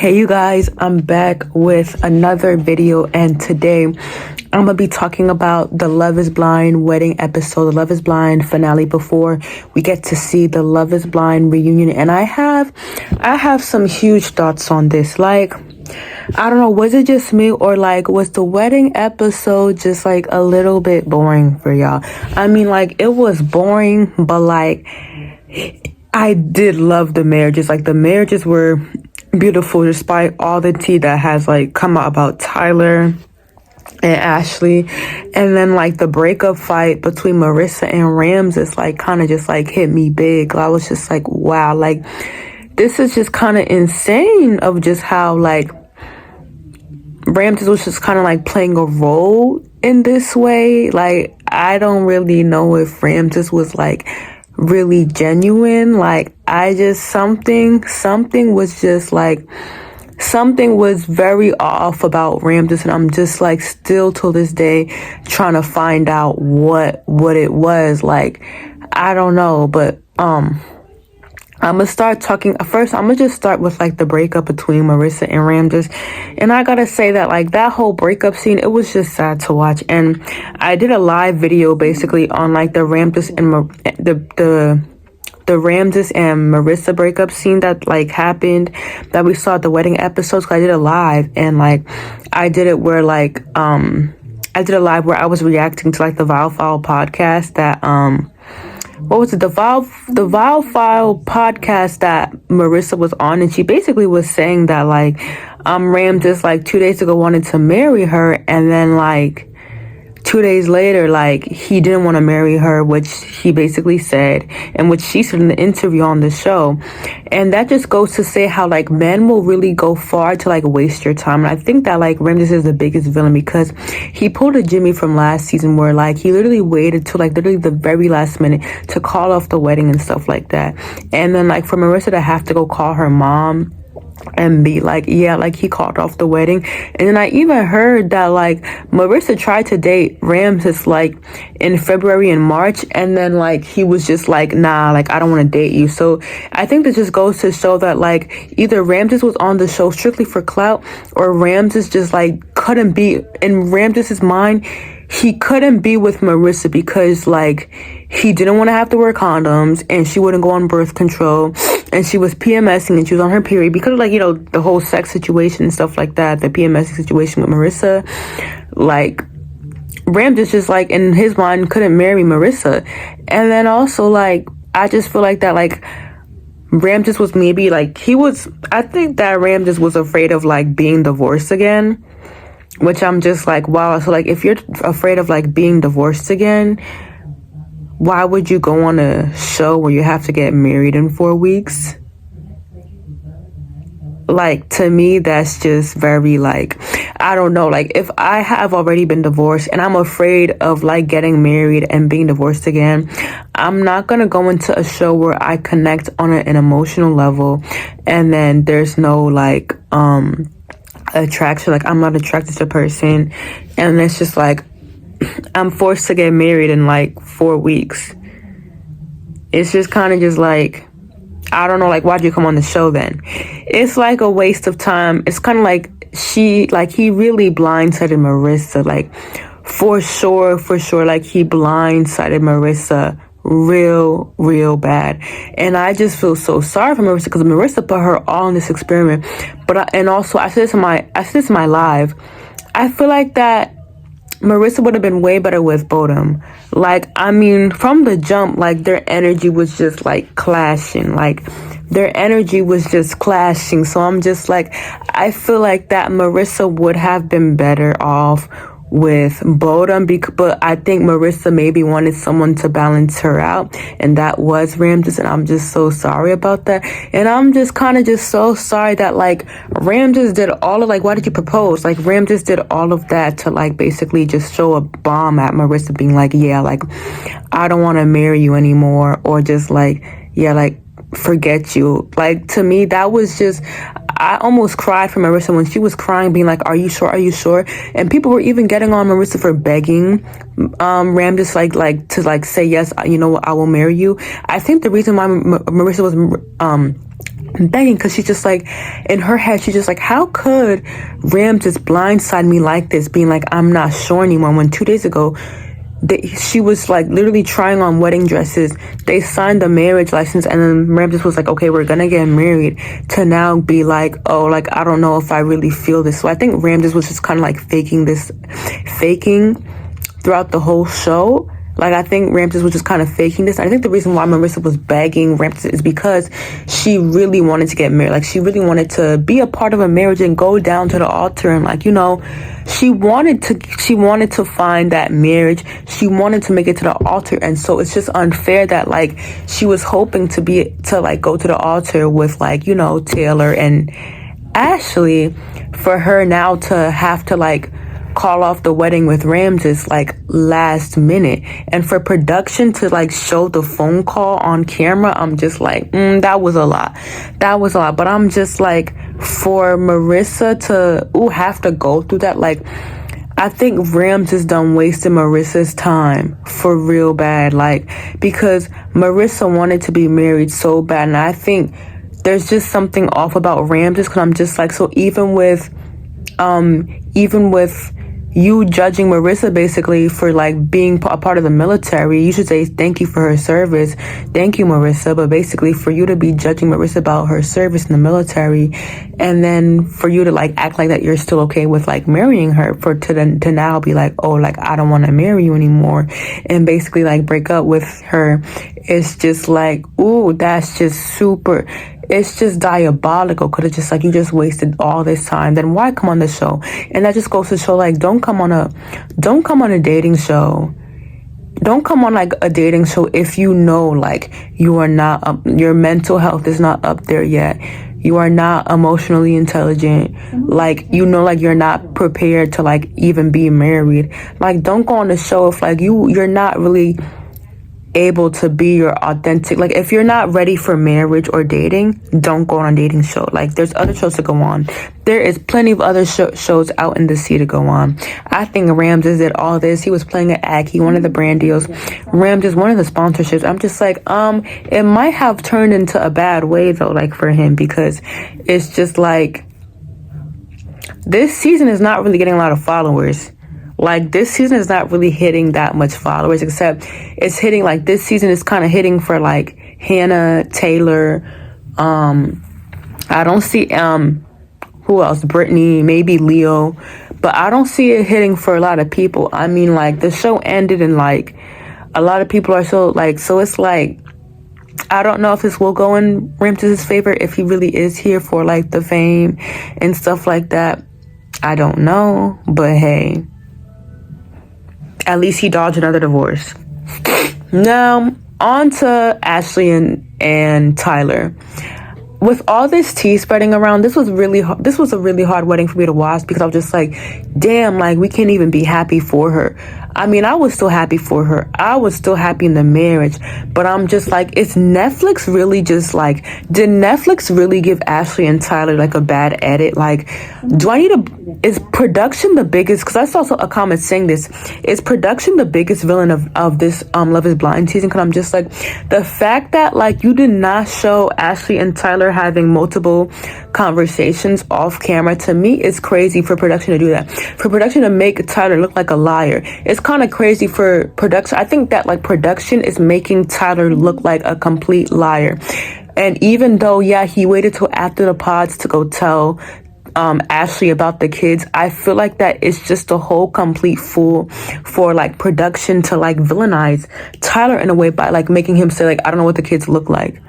Hey you guys, I'm back with another video, and today I'm gonna be talking about the Love is Blind wedding episode, the Love is Blind finale, before we get to see the Love is Blind reunion. And I have some huge thoughts on this. Like, I don't know, was it just me, or like was the wedding episode just like a little bit boring for y'all? I mean, like, it was boring, but like I did love the marriages. Like, the marriages were beautiful despite all the tea that has like come out about Tyler and Ashley. And then like the breakup fight between Marissa and Ramsis like kind of just like hit me big. I was just like, wow, like this is just kind of insane of just how like Ramsis was just kind of like playing a role in this way. Like, I don't really know if Ramsis was like really genuine. Like, I just something was just like, something was very off about Ramsis, and I'm just like still till this day trying to find out what it was. Like, I don't know, but I'm gonna start talking first. I'm gonna just start with like the breakup between Marissa and Ramsis. And I gotta say that like that whole breakup scene, it was just sad to watch. And I did a live video basically on like the Ramsis and the Ramsis and Marissa breakup scene that like happened, that we saw at the wedding episodes. I did a live, and like I did it where like I did a live where I was reacting to like the Vile File podcast that what was it, the Vile File podcast that Marissa was on, and she basically was saying that like Ramsis like 2 days ago wanted to marry her, and then like 2 days later like he didn't want to marry her, which he basically said, and which she said in the interview on the show. And that just goes to say how like men will really go far to like waste your time. And I think that like Ramsis is the biggest villain, because he pulled a Jimmy from last season where like he literally waited till like literally the very last minute to call off the wedding and stuff like that. And then like for Marissa to have to go call her mom and be like, yeah, like he called off the wedding. And then I even heard that like Marissa tried to date Ramsis like in February and March, and then like he was just like, nah, like I don't want to date you. So I think this just goes to show that like either Ramsis was on the show strictly for clout, or Ramsis just like couldn't be, in Ramsis's mind, he couldn't be with Marissa because like he didn't want to have to wear condoms, and she wouldn't go on birth control, and she was PMSing, and she was on her period because of like, you know, the whole sex situation and stuff like that, the PMSing situation with Marissa. Like Ramsis just like in his mind couldn't marry Marissa. And then also like I just feel like that like Ramsis was maybe like I think that Ramsis was afraid of like being divorced again, which I'm just like, wow. So like if you're afraid of like being divorced again, why would you go on a show where you have to get married in 4 weeks? Like, to me, that's just very like, I don't know. Like, if I have already been divorced and I'm afraid of like getting married and being divorced again, I'm not gonna go into a show where I connect on an emotional level, and then there's no like attraction. Like, I'm not attracted to a person, and it's just like I'm forced to get married in like 4 weeks. It's just kind of just like, I don't know, like, why'd you come on the show then? It's like a waste of time. It's kind of like he really blindsided Marissa, like for sure, like he blindsided Marissa real bad. And I just feel so sorry for Marissa, because Marissa put her all in this experiment. But I said this in my live, I feel like that Marissa would have been way better with Bodum. Like, I mean, from the jump, like, their energy was just, like, clashing. Like, their energy was just clashing. So I'm just, like, I feel like that Marissa would have been better off with Bodum, but I think Marissa maybe wanted someone to balance her out, and that was Ramsis, and I'm just so sorry about that. And I'm just kind of just so sorry that like Ramsis did all of like, why did you propose? Like Ramsis did all of that to like basically just show a bomb at Marissa, being like, yeah, like I don't want to marry you anymore, or just like, yeah, like forget you. Like, to me, that was just, I almost cried for Marissa when she was crying, being like, are you sure? And people were even getting on Marissa for begging Ramsis like to like say, yes, you know what, I will marry you. I think the reason why Marissa was begging, because she's just like, in her head, she's just like, how could Ramsis blindside me like this, being like, I'm not sure anymore, when 2 days ago she was like literally trying on wedding dresses. They signed the marriage license, and then Ramsis was like, okay, we're gonna get married, to now be like, oh, like, I don't know if I really feel this. So I think Ramsis was just kind of like faking throughout the whole show. Like, I think Ramsis was just kind of faking this. I think the reason why Marissa was begging Ramsis is because she really wanted to get married. Like, she really wanted to be a part of a marriage and go down to the altar, and like, you know, she wanted to find that marriage. She wanted to make it to the altar. And so it's just unfair that like she was hoping to go to the altar with, like, you know, Taylor and Ashley, for her now to have to like call off the wedding with Ramsis like last minute, and for production to like show the phone call on camera. I'm just like, that was a lot. But I'm just like, for Marissa to have to go through that, like, I think Ramsis done wasted Marissa's time for real bad, like, because Marissa wanted to be married so bad, and I think there's just something off about Ramsis, because I'm just like, so even with you judging Marissa basically for like being a part of the military, you should say thank you for her service. Thank you, Marissa. But basically, for you to be judging Marissa about her service in the military, and then for you to like act like that you're still okay with like marrying her, to now be like, oh, like, I don't want to marry you anymore, and basically like break up with her, it's just like, ooh, that's just super. It's just diabolical, because it's just like, you just wasted all this time. Then why come on the show? And that just goes to show, like, don't come on a dating show. Don't come on like a dating show if you know like you are not your mental health is not up there yet. You are not emotionally intelligent. Like, you know, like, you're not prepared to like even be married. Like, don't go on the show if like you're not really able to be your authentic, like, if you're not ready for marriage or dating, don't go on a dating show. Like, there's other shows to go on. There is plenty of other shows out in the sea to go on. I think Ramsis did all this. He was playing an act. He wanted the brand deals. Ramsis wanted the sponsorships. I'm just like, it might have turned into a bad way though, like, for him, because it's just like, this season is not really getting a lot of followers. Like, this season is not really hitting that much followers, except it's hitting, like, this season is kind of hitting for, like, Hannah, Taylor, I don't see, who else? Brittany, maybe Leo, but I don't see it hitting for a lot of people. I mean, like, the show ended and, like, a lot of people are so it's like, I don't know if this will go in Ramses' favor, if he really is here for, like, the fame and stuff like that. I don't know, but hey. At least he dodged another divorce. Now, on to Ashley and Tyler. With all this tea spreading around, this was a really hard wedding for me to watch, because I was just like, damn, like, we can't even be happy for her. I mean, I was still happy for her. I was still happy in the marriage, but I'm just like, is Netflix really just like, did Netflix really give Ashley and Tyler like a bad edit? Like, is production the biggest, because I saw a comment saying this, is production the biggest villain of this Love is Blind season? Because I'm just like, the fact that like you did not show Ashley and Tyler having multiple conversations off camera, to me is crazy for production to do that. For production to make Tyler look like a liar, it's kind of crazy for production. I think that like production is making Tyler look like a complete liar. And even though, yeah, he waited till after the pods to go tell Ashley about the kids, I feel like that is just a whole complete fool for like production to like villainize Tyler in a way by like making him say like, I don't know what the kids look like.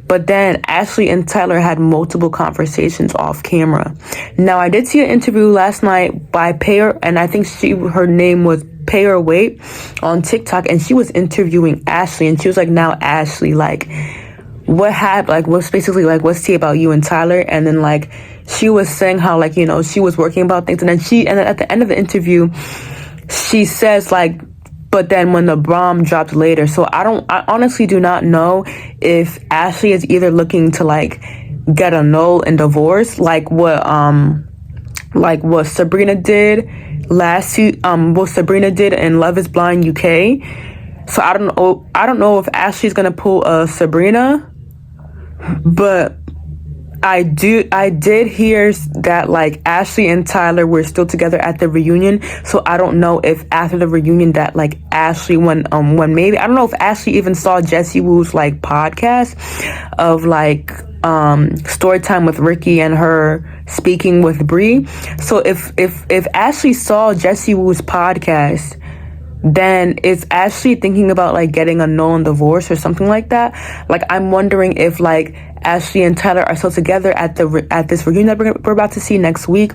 But then Ashley and Tyler had multiple conversations off camera. Now, I did see an interview last night by Payer, and I think her name was Payer Wait on TikTok, and she was interviewing Ashley, and she was like, now Ashley, like, what happened? Like, what's basically like, what's tea about you and Tyler? And then like, she was saying how like, you know, she was working about things, and then at the end of the interview, she says like, but then when the bomb dropped later. So I honestly do not know if Ashley is either looking to like get annulled and divorce, like what Sabrina did what Sabrina did in Love is Blind UK. So I don't know if Ashley's gonna pull a Sabrina, but I did hear that like Ashley and Tyler were still together at the reunion. So I don't know if after the reunion that like Ashley when maybe I don't know if Ashley even saw Jessie Woo's like podcast of like story time with Ricky and her speaking with Bree. So if Ashley saw Jessie Woo's podcast, then is Ashley thinking about like getting a null and divorce or something like that? Like I'm wondering if like Ashley and Tyler are still together at this reunion that we're about to see next week,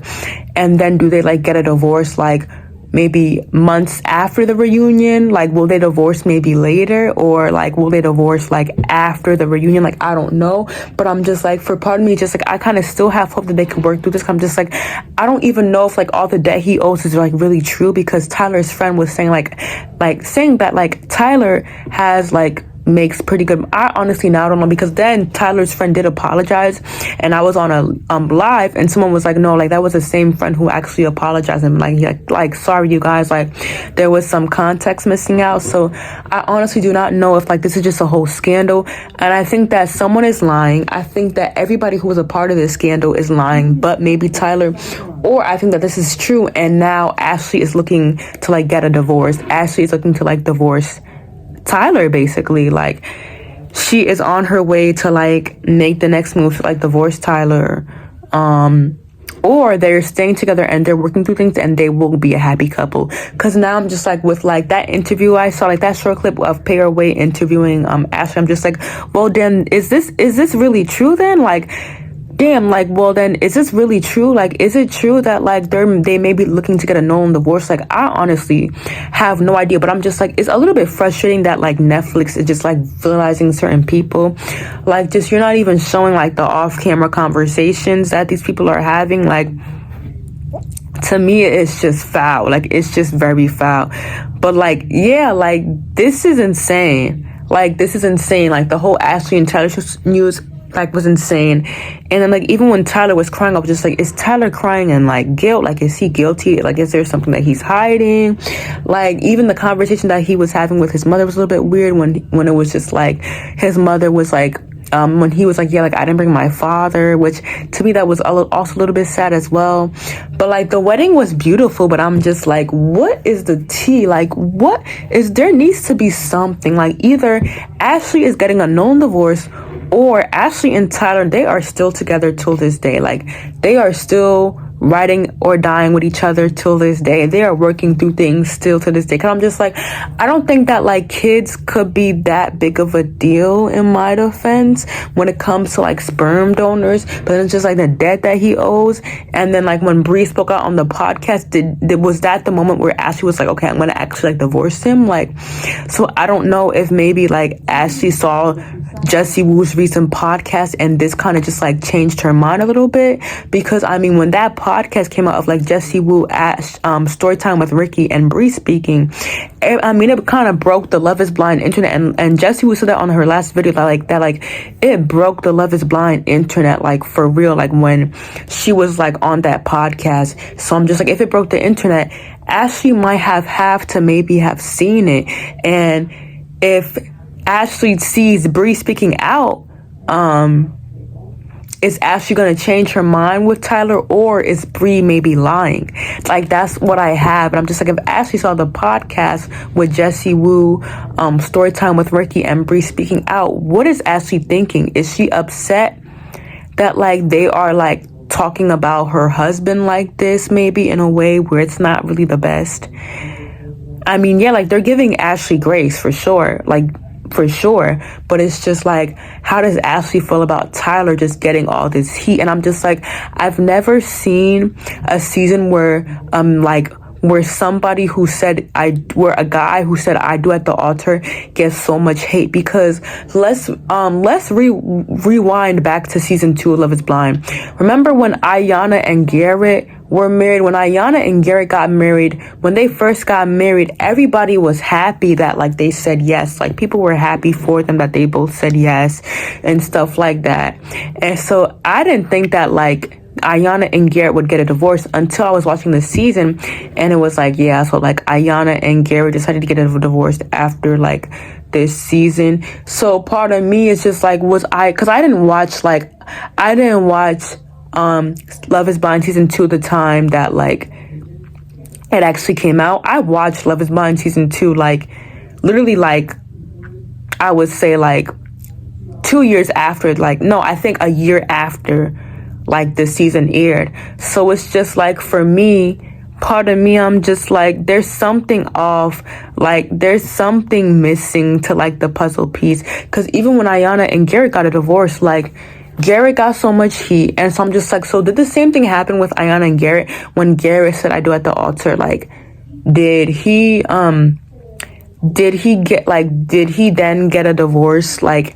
and then do they like get a divorce like maybe months after the reunion? Like will they divorce maybe later, or like will they divorce like after the reunion? Like I don't know, but I'm just like, for part of me, just like I kind of still have hope that they can work through this. I'm just like, I don't even know if like all the debt he owes is like really true, because Tyler's friend was saying saying that like Tyler has like makes pretty good. I honestly now don't know, because then Tyler's friend did apologize, and I was on a live, and someone was like, no, like that was the same friend who actually apologized, and like sorry you guys, like there was some context missing out. So I honestly do not know if like this is just a whole scandal, and I think that someone is lying. I think that everybody who was a part of this scandal is lying, but maybe Tyler, or I think that this is true, and now Ashley is looking to like get a divorce. Ashley is looking to like divorce Tyler, basically. Like she is on her way to like make the next move to like divorce Tyler, or they're staying together and they're working through things and they will be a happy couple. Because now I'm just like, with like that interview I saw, like that short clip of Pay Your Way interviewing Ashley, I'm just like, well then is this really true then? Like damn, like, well then, is this really true? Like, is it true that like they may be looking to get a null and divorce? Like, I honestly have no idea, but I'm just like, it's a little bit frustrating that like Netflix is just like villainizing certain people. Like, just you're not even showing like the off-camera conversations that these people are having. Like, to me, it's just foul. Like, it's just very foul. But like, yeah, like this is insane. Like, this is insane. Like the whole Ashley and Tyler news like was insane. And then like even when Tyler was crying, I was just like, is Tyler crying in like guilt? Like, is he guilty? Like, is there something that he's hiding? Like, even the conversation that he was having with his mother was a little bit weird, when it was just like his mother was like, when he was like, yeah, like I didn't bring my father, which to me that was also a little bit sad as well. But like the wedding was beautiful, but I'm just like, what is the tea? Like, what is, there needs to be something. Like, either Ashley is getting a known divorce, or Ashley and Tyler, they are still together till this day. Like, they are still riding or dying with each other till this day. They are working through things still to this day. Cause I'm just like, I don't think that like kids could be that big of a deal, in my defense, when it comes to like sperm donors. But it's just like the debt that he owes. And then like when Bree spoke out on the podcast, was that the moment where Ashley was like, okay, I'm gonna actually like divorce him? Like, so I don't know if maybe like Ashley saw Jessie Woo's recent podcast and this kind of just like changed her mind a little bit. Because I mean, when that podcast came out of like Jessie Woo at Storytime with Ricky and Bree speaking, I mean, it kind of broke the Love is Blind internet. And Jessie Woo said that on her last video, that it broke the Love is Blind internet, like for real, like when she was like on that podcast. So I'm just like, if it broke the internet, Ashley might have to maybe have seen it. And if Ashley sees Bree speaking out, is Ashley gonna change her mind with Tyler, or is Bree maybe lying? Like, that's what I have. And I'm just like, if Ashley saw the podcast with Jessie Woo, Storytime with Ricky and Bree speaking out, what is Ashley thinking? Is she upset that like they are like talking about her husband like this, maybe in a way where it's not really the best? I mean, yeah, like they're giving Ashley grace for sure, like for sure, but it's just like, how does Ashley feel about Tyler just getting all this heat? And I'm just like, I've never seen a season where where somebody who said where a guy who said I do at the altar gets so much hate. Because let's rewind back to season 2 of Love is Blind. Remember when Ayanna and Garrett were married? When Ayanna and Garrett got married, when they first got married, everybody was happy that like they said yes. Like, people were happy for them that they both said yes and stuff like that. And so I didn't think that like Ayanna and Garrett would get a divorce until I was watching the season, and it was like, yeah, so like Ayanna and Garrett decided to get a divorce after like this season. So part of me is just like, because I didn't watch like I didn't watch Love is Blind season 2 the time that like it actually came out. I watched Love is Blind season 2 like literally like I would say like 2 years after, like no, I think a year after like the season aired. So it's just like for me, part of me, I'm just like there's something off, like there's something missing to like the puzzle piece. Because even when Ayana and Garrett got a divorce, like Garrett got so much heat, and so I'm just like, so did the same thing happen with Ayana and Garrett when Garrett said I do at the altar? Like did he then get a divorce? Like,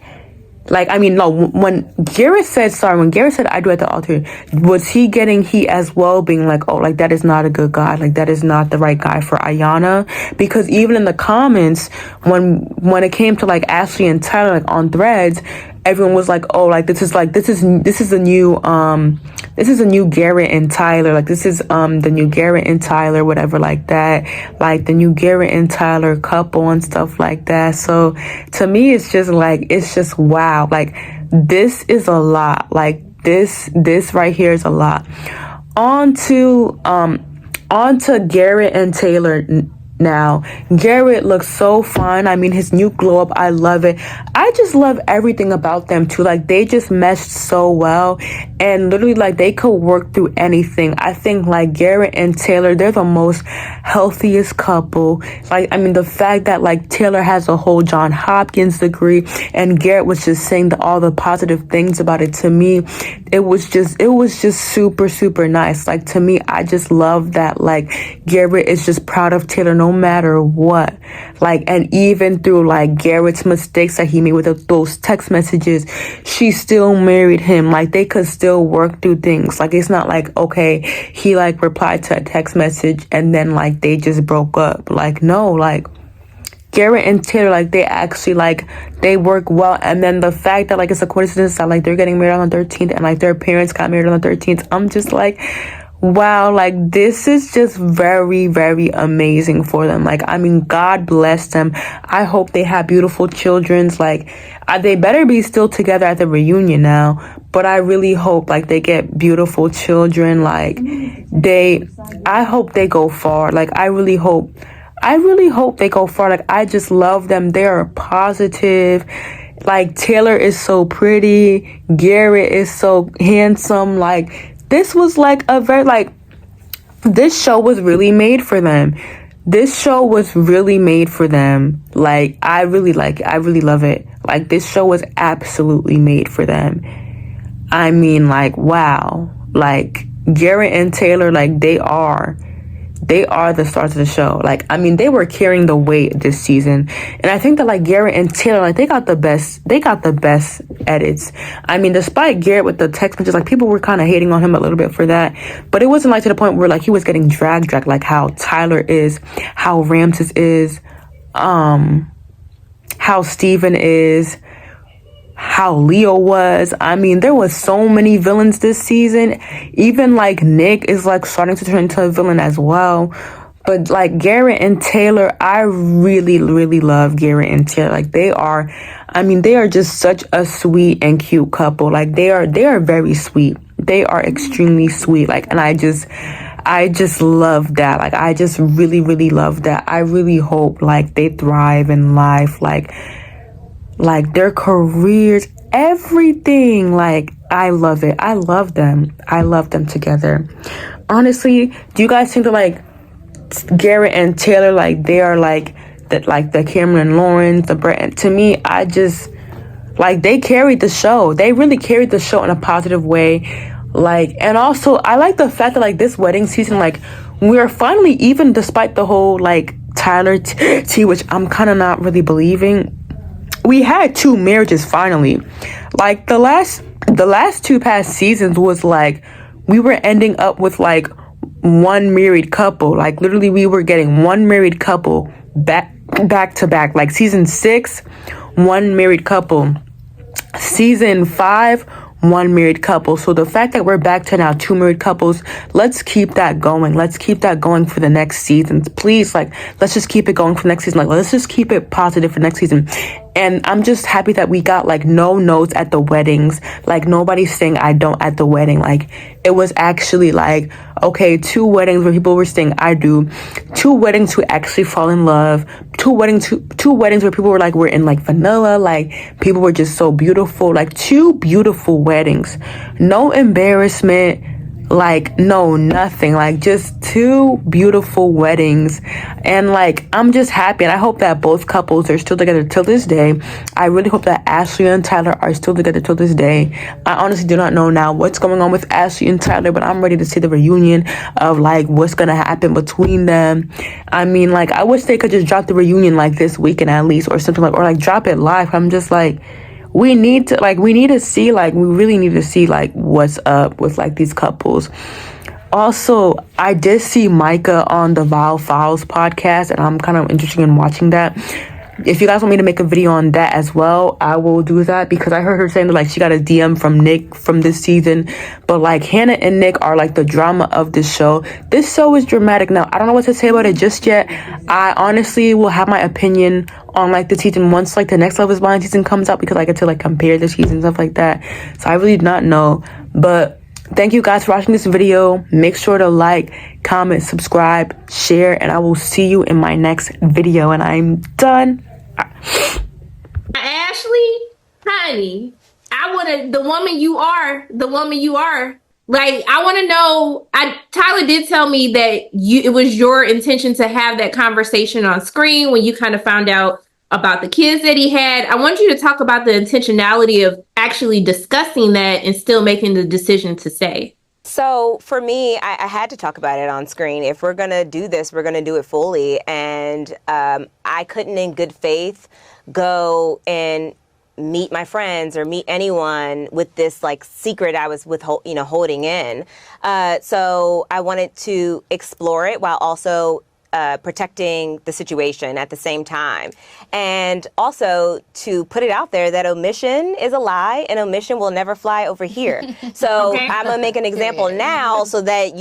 I mean, no, when Garrett said I do at the altar, was he getting heat as well, being like, oh, like, that is not a good guy, like, that is not the right guy for Ayana? Because even in the comments, when it came to, like, Ashley and Tyler, like, on Threads, everyone was like, oh, like, this is a new Garrett and Tyler, like, this is, the new Garrett and Tyler, whatever, like that, like, the new Garrett and Tyler couple and stuff like that. So, to me, it's just wow, like, this is a lot, like, this right here is a lot. On to Garrett and Taylor now. Garrett looks so fine. I mean, his new glow up, I love it. I just love everything about them too. Like, they just meshed so well, and literally, like, they could work through anything. I think, like, Garrett and Taylor, they're the most healthiest couple. Like, I mean, the fact that, like, Taylor has a whole John Hopkins degree and Garrett was just saying all the positive things about it, to me, it was just super, super nice. Like, to me, I just love that, like, Garrett is just proud of Taylor no matter what. Like, and even through, like, Garrett's mistakes that he made with those text messages, she still married him. Like, they could still work through things. Like, it's not like, okay, he, like, replied to a text message and then, like, they just broke up. Like, no, like, Garrett and Taylor, like, they actually, like, they work well. And then the fact that, like, it's a coincidence that, like, they're getting married on the 13th and, like, their parents got married on the 13th, I'm just like, wow, like, this is just very, very amazing for them. Like, I mean, God bless them. I hope they have beautiful children. Like, they better be still together at the reunion now, but I really hope, like, they get beautiful children. Like, I hope they go far. Like, I really hope they go far. Like, I just love them. They are positive. Like, Taylor is so pretty. Garrett is so handsome. Like, this was like a very, like, this show was really made for them. This show was really made for them. Like, I really like it. I really love it. Like, this show was absolutely made for them. I mean, like, wow. Like, Garrett and Taylor, like, they are the stars of the show. Like, I mean, they were carrying the weight this season. And I think that, like, Garrett and Taylor, like, they got the best edits. I mean, despite Garrett with the text messages, like, people were kind of hating on him a little bit for that. But it wasn't, like, to the point where, like, he was getting dragged, like, how Tyler is, how Ramsis is, how Steven is, how Leo was. I mean, there was so many villains this season. Even, like, Nick is, like, starting to turn into a villain as well. But, like, Garrett and Taylor, I really, really love Garrett and Taylor. Like, they are just such a sweet and cute couple. Like, they are very sweet. They are extremely sweet. Like, and I just love that. Like, I just really, really love that. I really hope, like, they thrive in life. Like, their careers, everything. Like, I love it. I love them. I love them together. Honestly, do you guys think that, like, Garrett and Taylor, like, they are, like, the Cameron Lawrence, the Brett? To me, I just, like, they carried the show. They really carried the show in a positive way. Like, and also, I like the fact that, like, this wedding season, like, we are finally even, despite the whole, like, Tyler T, which I'm kind of not really believing. We had 2 marriages finally. Like, the last 2 past seasons was like, we were ending up with, like, 1 married couple. Like, literally, we were getting 1 married couple back to back. Like, season 6, 1 married couple. Season 5, 1 married couple. So the fact that we're back to now 2 married couples, let's keep that going. Let's keep that going for the next seasons. Please, like, let's just keep it going for next season. Like, let's just keep it positive for next season. And I'm just happy that we got like no notes at the weddings. Like nobody's saying I don't at the wedding. Like it was actually like, okay, 2 weddings where people were saying I do, 2 weddings who actually fall in love, 2 weddings where people were like, we're in like vanilla, like people were just so beautiful, like 2 beautiful weddings, no embarrassment, like no nothing, like just 2 beautiful weddings. And like I'm just happy, and I hope that both couples are still together till this day. I really hope that Ashley and Tyler are still together till this day. I honestly do not know now what's going on with Ashley and Tyler, but I'm ready to see the reunion of like what's gonna happen between them. I mean, like I wish they could just drop the reunion like this weekend at least, or something, like, or like drop it live. I'm just like, we really need to see like what's up with like these couples. Also, I did see Micah on the Val Files podcast, and I'm kind of interested in watching that. If you guys want me to make a video on that as well, I will do that, because I heard her saying that like she got a DM from Nick from this season. But like Hannah and Nick are like the drama of this show. This show is dramatic. Now I don't know what to say about it just yet. I honestly will have my opinion on like the season once like the next Love is Blind season comes out, because I get to like compare the seasons and stuff like that. So I really do not know. But thank you guys for watching this video. Make sure to like, comment, subscribe, share, and I will see you in my next video. And I'm done. Ashley, honey, I want to, the woman you are, like, I want to know, Tyler did tell me that it was your intention to have that conversation on screen when you kind of found out about the kids that he had. I want you to talk about the intentionality of actually discussing that and still making the decision to stay. So for me, I had to talk about it on screen. If we're going to do this, we're going to do it fully. And I couldn't in good faith go and meet my friends or meet anyone with this like secret I was holding in. So I wanted to explore it while also protecting the situation at the same time. And also to put it out there that omission is a lie, and omission will never fly over here. So okay. I'm gonna make an example now so that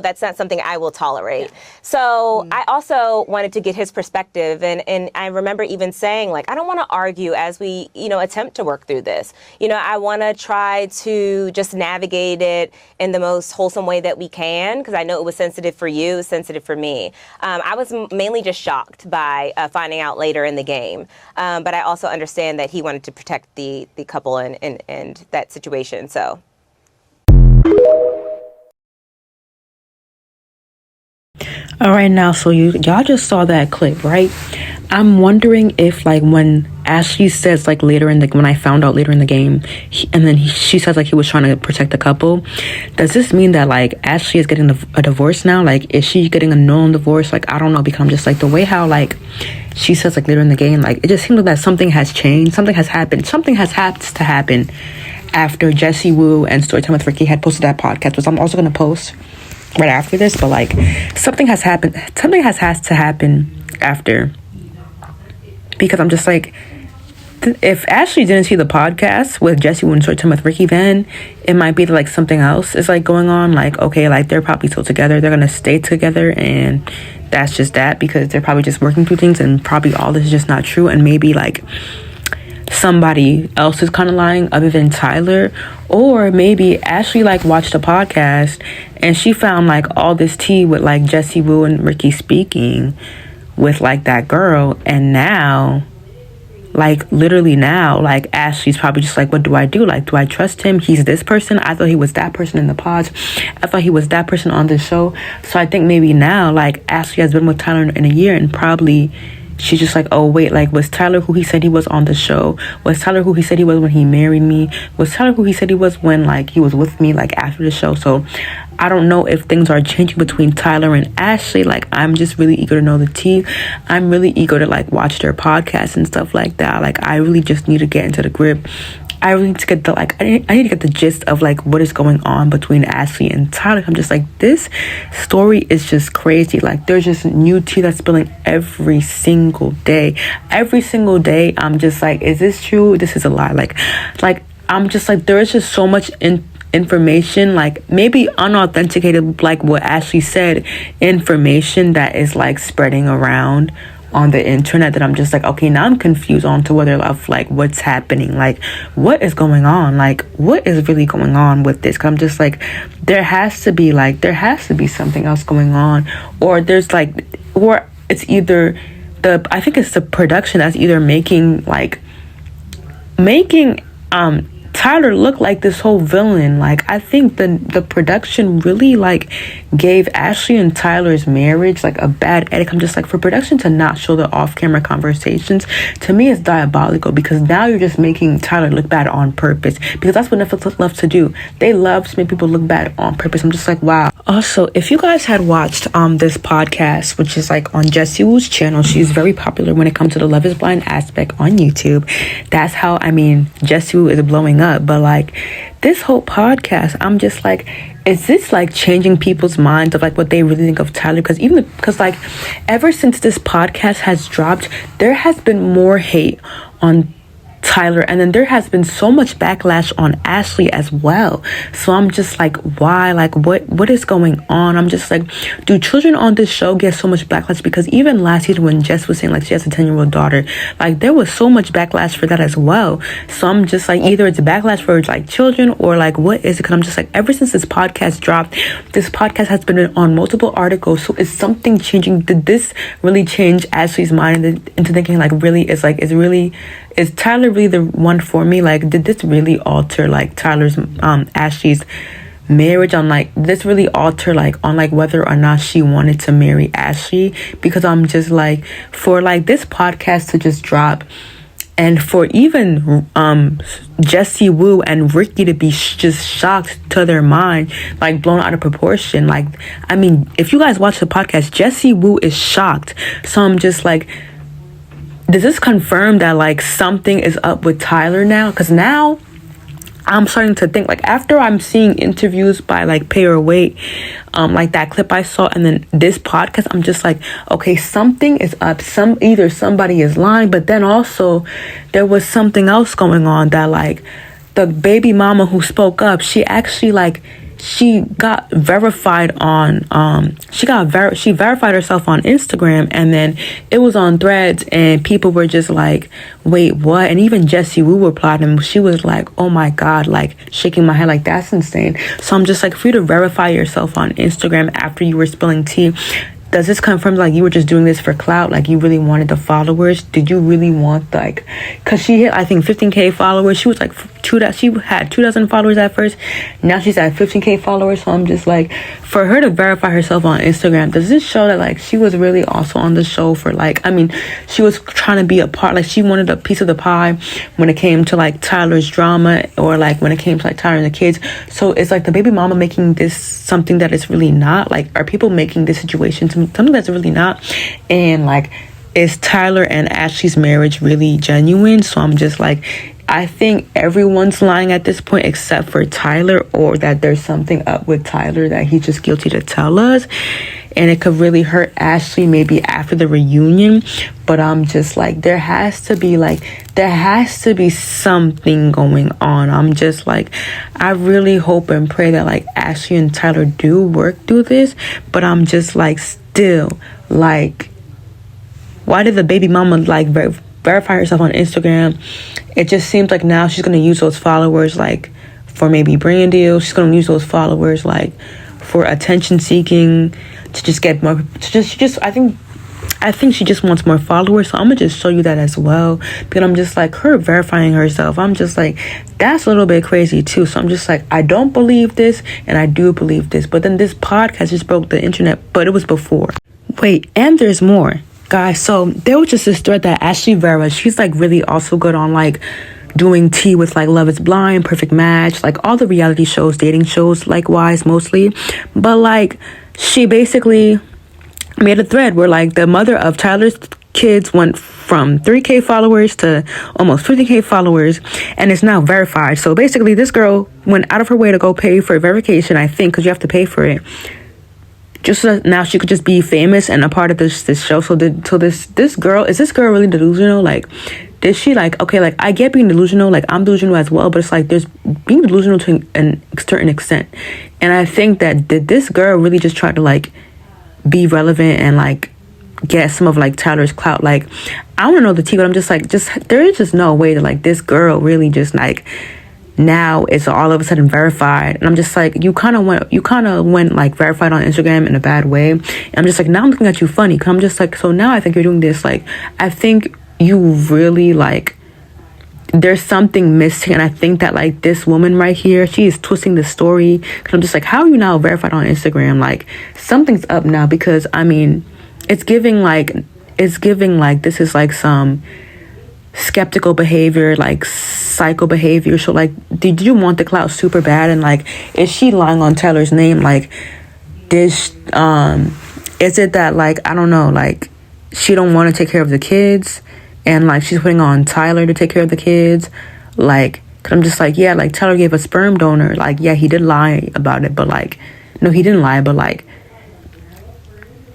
that's not something I will tolerate. So I also wanted to get his perspective, and I remember even saying, like, I don't want to argue as we, attempt to work through this. I want to try to just navigate it in the most wholesome way that we can, because I know it was sensitive for you, sensitive for me. I was mainly just shocked by finding out later in the game. But I also understand that he wanted to protect the couple and that situation. So. All right, now, so y'all just saw that clip, right? I'm wondering if, like, when Ashley says, like, when I found out later in the game, she says, like, he was trying to protect the couple, does this mean that, like, Ashley is getting a divorce now? Like, is she getting a known divorce? Like, I don't know, because I'm just, like, the way how, like, she says, like, later in the game, like, it just seems like that something has changed, something has happened, something has had to happen after Jesse Wu and Storytime with Ricky had posted that podcast, which I'm also going to post right after this. But like something has to happen after, because I'm just like, if Ashley didn't see the podcast with Jesse Wu and Storytime with Ricky, then it might be like something else is like going on. Like, okay, like they're probably still together, they're gonna stay together, and that's just that, because they're probably just working through things, and probably all this is just not true, and maybe like somebody else is kind of lying other than Tyler. Or maybe Ashley like watched a podcast and she found like all this tea with like Jesse Wu and Ricky speaking with like that girl, and now like literally now like Ashley's probably just like, what do I do? Like, do I trust him? He's this person. I thought he was that person in the pods. I thought he was that person on the show. So I think maybe now like Ashley has been with Tyler in a year, and probably she's just like, oh wait, like, was Tyler who he said he was on the show? Was Tyler who he said he was when he married me? Was Tyler who he said he was when like he was with me like after the show? So I don't know if things are changing between Tyler and Ashley. Like, I'm just really eager to know the tea. I'm really eager to like watch their podcasts and stuff like that. Like, I really just need to get into the grip. I really need to get I need to get the gist of like what is going on between Ashley and Tyler. I'm just like, this story is just crazy. Like, there's just new tea that's spilling every single day. Every single day, I'm just like, is this true? This is a lie. Like I'm just like, there is just so much information, like maybe unauthenticated, like what Ashley said, information that is like spreading around on the internet that I'm just like, okay, now I'm confused on to whether of like what's happening, like what is going on, like what is really going on with this. Because I'm just like, there has to be something else going on, or there's like, or it's either I think it's the production that's either making Tyler look like this whole villain. Like, I think the production really like gave Ashley and Tyler's marriage like a bad edit. I'm just like, for production to not show the off-camera conversations, to me is diabolical, because now you're just making Tyler look bad on purpose, because that's what Netflix loves to do. They love to make people look bad on purpose. I'm just like, wow. Also, if you guys had watched this podcast, which is like on Jessie Woo's channel, she's very popular when it comes to the Love is Blind aspect on YouTube. That's how, I mean, Jessie Woo is blowing up. But like this whole podcast, I'm just like, is this like changing people's minds of like what they really think of Tyler? Because like ever since this podcast has dropped, there has been more hate on Tyler, and then there has been so much backlash on Ashley as well. So I'm just like, why? Like, what is going on? I'm just like, do children on this show get so much backlash? Because even last season when Jess was saying like she has a 10-year-old daughter, like there was so much backlash for that as well. So I'm just like, either it's a backlash for like children, or like what is it? Because I'm just like, ever since this podcast dropped, this podcast has been on multiple articles. So is something changing? Did this really change Ashley's mind into thinking like, really is Tyler really the one for me? Like, did this really alter like Tyler's Ashley's marriage? On like, this really alter like on like whether or not she wanted to marry Ashley? Because I'm just like, for like this podcast to just drop, and for even Jessie Woo and Ricky to be just shocked to their mind, like blown out of proportion. Like, I mean, if you guys watch the podcast, Jessie Woo is shocked. So I'm just like, does this confirm that like something is up with Tyler now? Because now I'm starting to think, like, after I'm seeing interviews by like Pay or Wait, like that clip I saw, and then this podcast, I'm just like, okay, something is up. Either somebody is lying, but then also there was something else going on, that like the baby mama who spoke up, she actually like, she got verified on she verified herself on Instagram, and then it was on Threads, and people were just like, wait, what? And even Jessie Woo replied, and she was like, oh my god, like shaking my head like, that's insane. So I'm just like, for you to verify yourself on Instagram after you were spilling tea, does this confirm like you were just doing this for clout? Like, you really wanted the followers? Did you really want like, because she hit, I think, 15k followers. She was like she had 2,000 followers at first. Now she's at 15k followers. So I'm just like, for her to verify herself on Instagram, does this show that like she was really also on the show for like, I mean, she was trying to be a part, like she wanted a piece of the pie when it came to like Tyler's drama, or like when it came to like Tyler and the kids. So it's like the baby mama making this something that it's really not. Like, are people making this situation something that's really not? And like, is Tyler and Ashley's marriage really genuine? So I'm just like, I think everyone's lying at this point except for Tyler, or that there's something up with Tyler that he's just guilty to tell us, and it could really hurt Ashley maybe after the reunion. But I'm just like, there has to be something going on. I'm just like, I really hope and pray that like Ashley and Tyler do work through this. But I'm just like, still like, why did the baby mama like verify herself on Instagram? It just seems like now she's gonna use those followers like for maybe brand deals. She's gonna use those followers like for attention seeking, to just get more, I think she just wants more followers. So I'm gonna just show you that as well, because I'm just like, her verifying herself, I'm just like, that's a little bit crazy too. So I'm just like, I don't believe this, and I do believe this. But then this podcast just broke the internet, but it was before. Wait, and there's more, guys. So there was just this thread that Ashley Vera, she's like really also good on like doing tea with like Love is Blind, Perfect Match, like all the reality shows, dating shows, likewise mostly. But like, she basically made a thread where like the mother of Tyler's kids went from 3k followers to almost 50k followers, and it's now verified. So basically this girl went out of her way to go pay for verification, I think, because you have to pay for it, just so now she could just be famous and a part of this show. So this girl, is this girl really delusional? Like, did she like, okay, like I get being delusional, like I'm delusional as well, but it's like there's being delusional to a certain extent. And I think that, did this girl really just try to like be relevant and like get some of like Tyler's clout. Like, I want to know the tea, but I'm just like, there is just no way that like this girl really just like now it's all of a sudden verified. And I'm just like, you kind of went like verified on Instagram in a bad way. And I'm just like, now I'm looking at you funny, because I'm just like, so now I think you're doing this, like, I think you really like, there's something missing. And I think that like this woman right here, she is twisting the story, because I'm just like, how are you now verified on Instagram? Like, something's up now, because I mean, it's giving like this is like some skeptical behavior, like psycho behavior. So like, did you want the clout super bad? And like, is she lying on Taylor's name? Like, is it that like, I don't know, like she don't want to take care of the kids, and like she's putting on Tyler to take care of the kids? Like, 'cause I'm just like, yeah, like Tyler gave a sperm donor, like, yeah, he did lie about it, but like, no, he didn't lie, but like,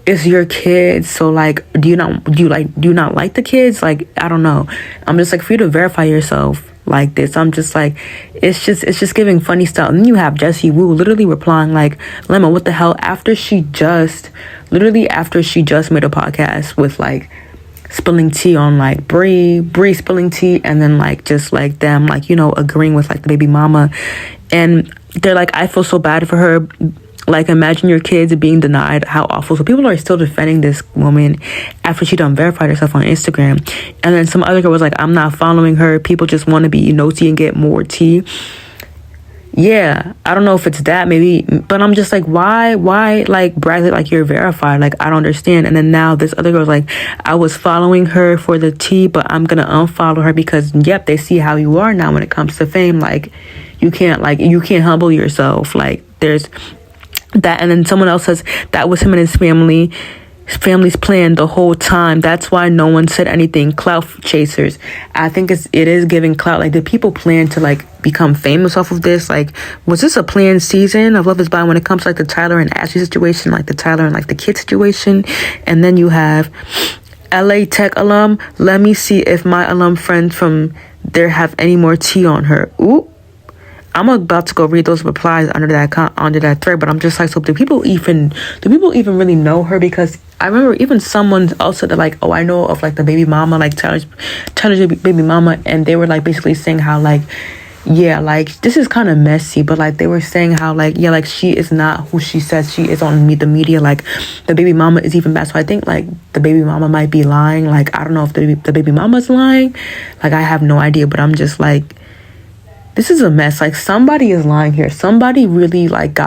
it's your kids. So like, do you not like the kids? Like, I don't know. I'm just like, for you to verify yourself like this, I'm just like, it's just giving funny stuff. And then you have Jessie Woo literally replying like, Lemma, what the hell? After she just made a podcast with like spilling tea on like Bree spilling tea, and then like just like them like, you know, agreeing with like the baby mama, and they're like, I feel so bad for her. Like, imagine your kids being denied. How awful. So people are still defending this woman after she done verified herself on Instagram. And then some other girl was like, I'm not following her. People just want to be nosy and get more tea. Yeah, I don't know if it's that, maybe, but I'm just like, why like brag like you're verified? Like, I don't understand. And then now this other girl's like, I was following her for the tea, but I'm gonna unfollow her because, yep, they see how you are now when it comes to fame. Like, you can't humble yourself. Like, there's that. And then someone else says that was him and his family's plan the whole time. That's why no one said anything. Clout chasers. I think it is giving clout. Like, did people plan to like become famous off of this? Like, was this a planned season of Love is Blind when it comes to like the Tyler and Ashley situation, like the Tyler and like the kid situation? And then you have LA Tech alum. Let me see if my alum friends from there have any more tea on her. Ooh, I'm about to go read those replies under that thread, but I'm just like, so do people even really know her? Because I remember even someone else said that like, oh, I know of like the baby mama, like Tyler's baby mama, and they were like basically saying how like, yeah, like this is kind of messy, but like they were saying how like, yeah, like she is not who she says she is on the media. Like, the baby mama is even bad. So I think like the baby mama might be lying. Like, I don't know if the baby mama's lying. Like, I have no idea, but I'm just like, this is a mess. Like, somebody is lying here. Somebody really like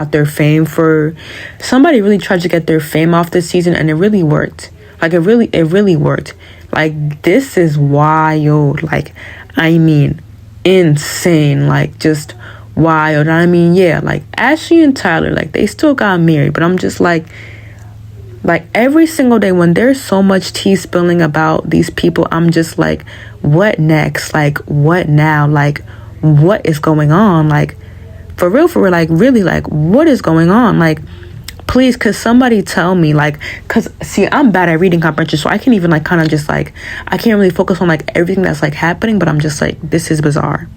somebody really tried to get their fame off this season, and it really worked. Like, it really worked. Like, this is wild. Like, I mean, insane. Like, just wild. I mean, yeah, like Ashley and Tyler, like they still got married, but I'm just like every single day when there's so much tea spilling about these people, I'm just like, what next? Like, what now? Like, what is going on? Like, for real, like, really, like, what is going on? Like, please, could somebody tell me? Like, because see, I'm bad at reading comprehension, so I can't even like kind of just like, I can't really focus on like everything that's like happening, but I'm just like, this is bizarre.